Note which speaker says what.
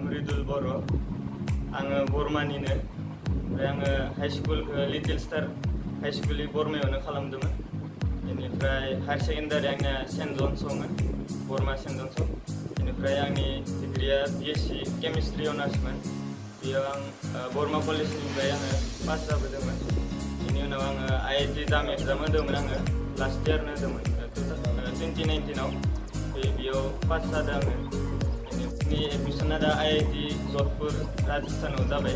Speaker 1: Mridul Boro. आङो बर्मानिनो ओमफ्राय आङो हाई स्कुलखौ लिटिल स्टार हाई स्कुल बर्मायावनो खालामदोंमोन बेनिफ्राय हायार सेकेन्डारि आंना सेन्ट जन्सआवमोन बर्मा सेन्ट जन्सआव बेनिफ्राय आंनि डिग्रिया बिएससि केमिस्ट्रि अनार्समोन बेयाव आं बर्मा कलेजनिफ्राय आङो पास जाबोदोंमोन बेनि उनाव आङो आईआईटी जाम एग्जाम होदोंमोन आङो लास्ट इयारनो होदोंमोन 2019आव बेयाव पास जादों आङो बेनि एडमिसना दा आईआईटी जधपुर राजस्थानाव जाबाय।